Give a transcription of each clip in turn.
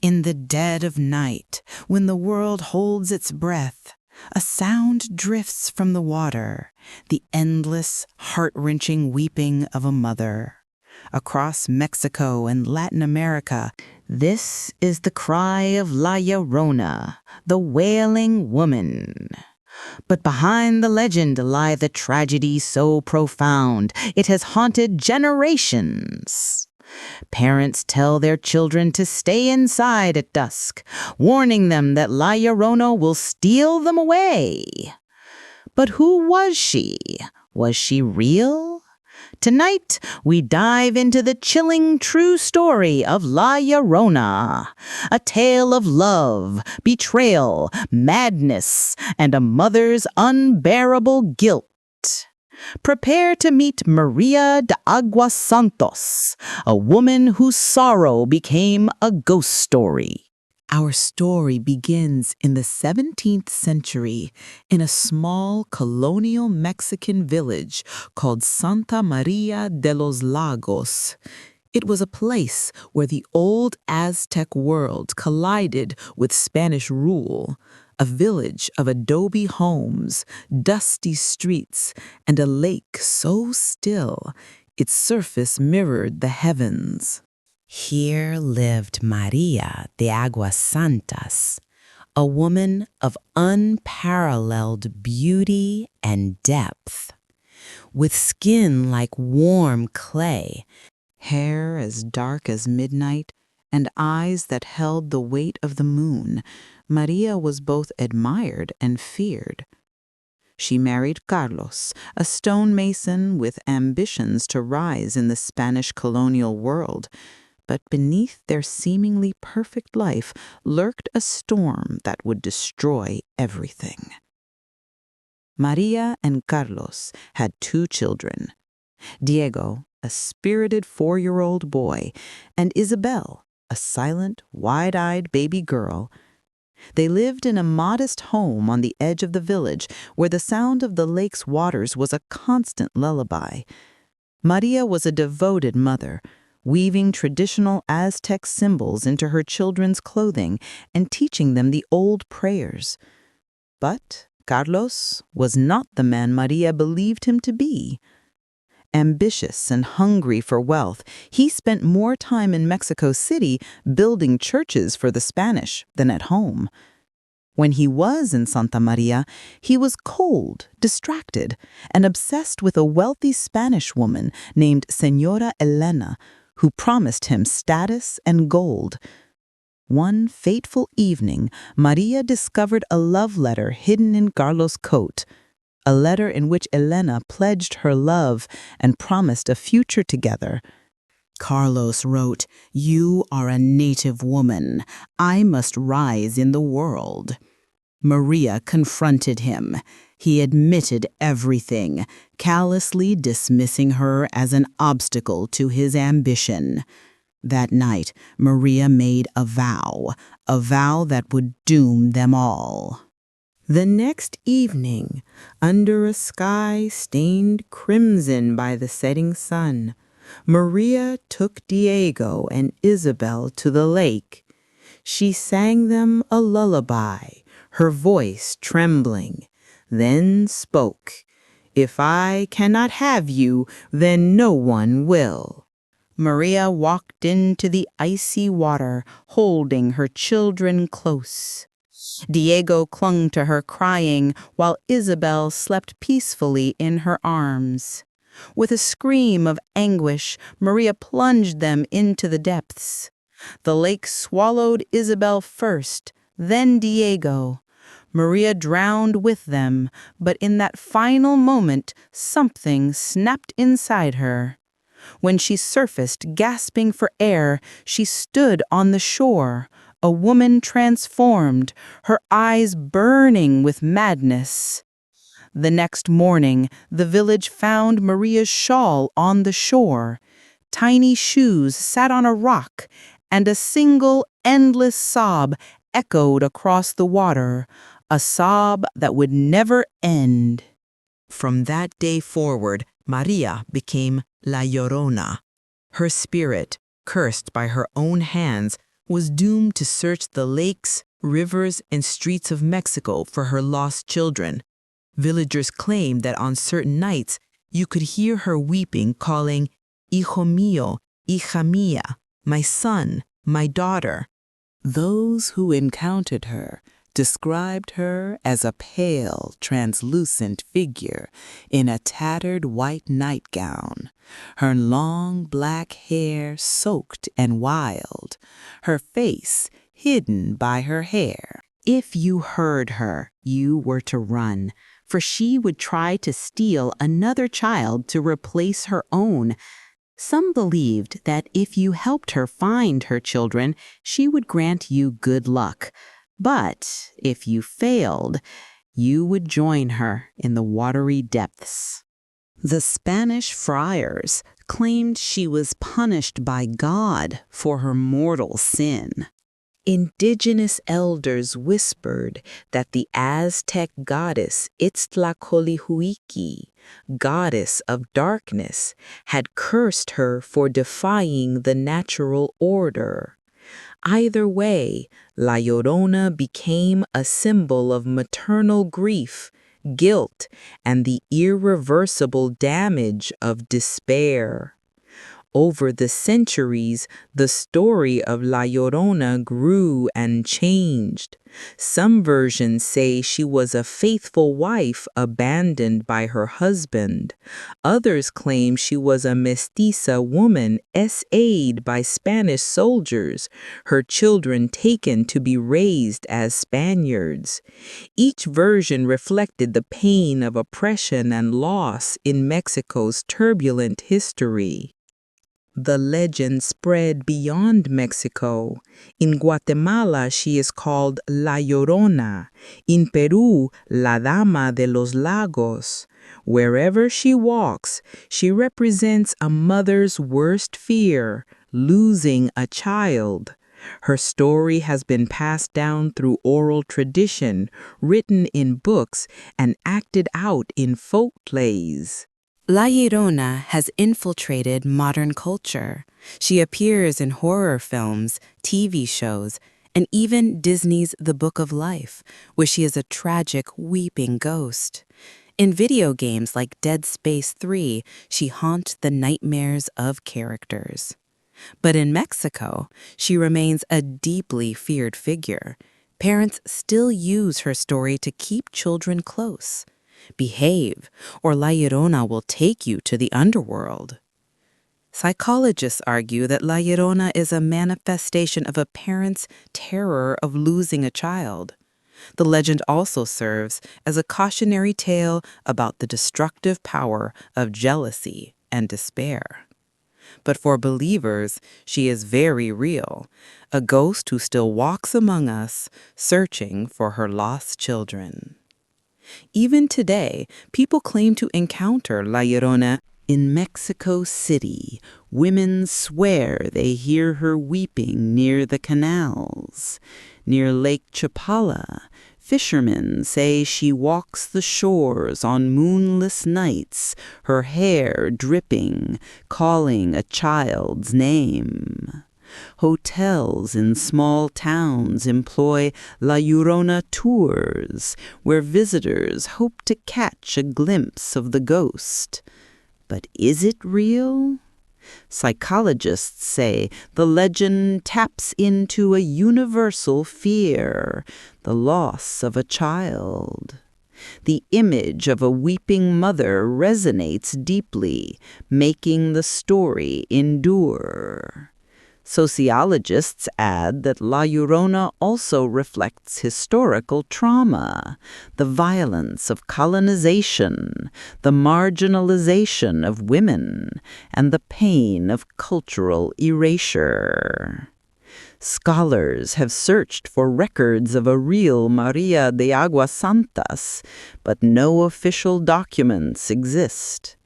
In the dead of night, when the world holds its breath, a sound drifts from the water, the endless, heart-wrenching weeping of a mother. Across Mexico and Latin America, this is the cry of La Llorona, the wailing woman. But behind the legend lie the tragedy so profound it has haunted generations. Parents tell their children to stay inside at dusk, warning them that La Llorona will steal them away. But who was she? Was she real? Tonight, we dive into the chilling true story of La Llorona, a tale of love, betrayal, madness, and a mother's unbearable guilt. Prepare to meet Maria de Aguas Santos, a woman whose sorrow became a ghost story. Our story begins in the 17th century in a small colonial Mexican village called Santa Maria de los Lagos. It was a place where the old Aztec world collided with Spanish rule, a village of adobe homes, dusty streets, and a lake so still its surface mirrored the heavens. Here lived Maria de Aguas Santas, a woman of unparalleled beauty and depth. With skin like warm clay, hair as dark as midnight, and eyes that held the weight of the moon, Maria was both admired and feared. She married Carlos, a stonemason with ambitions to rise in the Spanish colonial world. But beneath their seemingly perfect life lurked a storm that would destroy everything. Maria and Carlos had 2 children, Diego, a spirited 4-year-old boy, and Isabel, a silent, wide-eyed baby girl. They lived in a modest home on the edge of the village where the sound of the lake's waters was a constant lullaby. Maria was a devoted mother, weaving traditional Aztec symbols into her children's clothing and teaching them the old prayers. But Carlos was not the man Maria believed him to be. Ambitious and hungry for wealth, he spent more time in Mexico City building churches for the Spanish than at home. When he was in Santa Maria, he was cold, distracted, and obsessed with a wealthy Spanish woman named Señora Elena, who promised him status and gold. One fateful evening, Maria discovered a love letter hidden in Carlos' coat, a letter in which Elena pledged her love and promised a future together. Carlos wrote, "You are a native woman. I must rise in the world." Maria confronted him. He admitted everything, callously dismissing her as an obstacle to his ambition. That night, Maria made a vow that would doom them all. The next evening, under a sky stained crimson by the setting sun, Maria took Diego and Isabel to the lake. She sang them a lullaby, her voice trembling, then spoke, "If I cannot have you, then no one will." Maria walked into the icy water, holding her children close. Diego clung to her crying, while Isabel slept peacefully in her arms. With a scream of anguish, Maria plunged them into the depths. The lake swallowed Isabel first, then Diego. Maria drowned with them, but in that final moment, something snapped inside her. When she surfaced, gasping for air, she stood on the shore, a woman transformed, her eyes burning with madness. The next morning, the village found Maria's shawl on the shore. Tiny shoes sat on a rock, and a single, endless sob echoed across the water, a sob that would never end. From that day forward, Maria became La Llorona. Her spirit, cursed by her own hands, was doomed to search the lakes, rivers, and streets of Mexico for her lost children. Villagers claimed that on certain nights, you could hear her weeping, calling, "Hijo mío, hija mía," my son, my daughter. Those who encountered her described her as a pale, translucent figure in a tattered white nightgown, her long black hair soaked and wild, her face hidden by her hair. If you heard her, you were to run, for she would try to steal another child to replace her own. Some believed that if you helped her find her children, she would grant you good luck. But if you failed, you would join her in the watery depths. The Spanish friars claimed she was punished by God for her mortal sin. Indigenous elders whispered that the Aztec goddess Itztlacolihuiqui, goddess of darkness, had cursed her for defying the natural order. Either way, La Llorona became a symbol of maternal grief, guilt, and the irreversible damage of despair. Over the centuries, the story of La Llorona grew and changed. Some versions say she was a faithful wife abandoned by her husband. Others claim she was a mestiza woman SA'd by Spanish soldiers, her children taken to be raised as Spaniards. Each version reflected the pain of oppression and loss in Mexico's turbulent history. The legend spread beyond Mexico. In Guatemala, she is called La Llorona. In Peru, La Dama de los Lagos. Wherever she walks, she represents a mother's worst fear, losing a child. Her story has been passed down through oral tradition, written in books, and acted out in folk plays. La Llorona has infiltrated modern culture. She appears in horror films, TV shows, and even Disney's The Book of Life, where she is a tragic, weeping ghost. In video games like Dead Space 3, she haunts the nightmares of characters. But in Mexico, she remains a deeply feared figure. Parents still use her story to keep children close. Behave, or La Llorona will take you to the underworld. Psychologists argue that La Llorona is a manifestation of a parent's terror of losing a child. The legend also serves as a cautionary tale about the destructive power of jealousy and despair. But for believers, she is very real, a ghost who still walks among us, searching for her lost children. Even today, people claim to encounter La Llorona. In Mexico City, women swear they hear her weeping near the canals. Near Lake Chapala, fishermen say she walks the shores on moonless nights, her hair dripping, calling a child's name. Hotels in small towns employ La Llorona tours, where visitors hope to catch a glimpse of the ghost. But is it real? Psychologists say the legend taps into a universal fear, the loss of a child. The image of a weeping mother resonates deeply, making the story endure. Sociologists add that La Llorona also reflects historical trauma, the violence of colonization, the marginalization of women, and the pain of cultural erasure. Scholars have searched for records of a real Maria de Aguas Santas, but no official documents exist.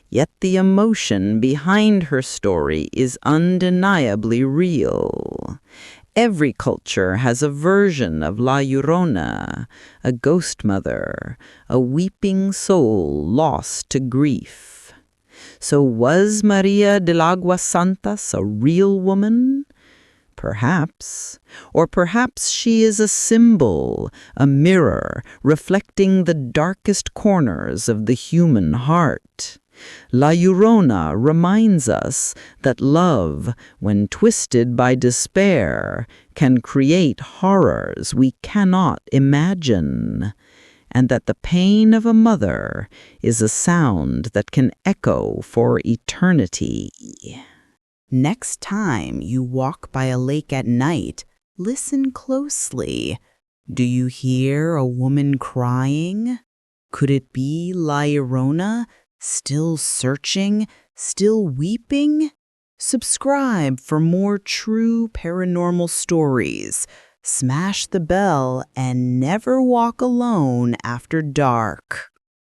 Yet the emotion behind her story is undeniably real. Every culture has a version of La Llorona, a ghost mother, a weeping soul lost to grief. So was Maria de Aguas Santas a real woman? Perhaps. Or perhaps she is a symbol, a mirror, reflecting the darkest corners of the human heart. La Llorona reminds us that love, when twisted by despair, can create horrors we cannot imagine, and that the pain of a mother is a sound that can echo for eternity. Next time you walk by a lake at night, listen closely. Do you hear a woman crying? Could it be La Llorona, still searching, still weeping? Subscribe for more true paranormal stories. Smash the bell and never walk alone after dark.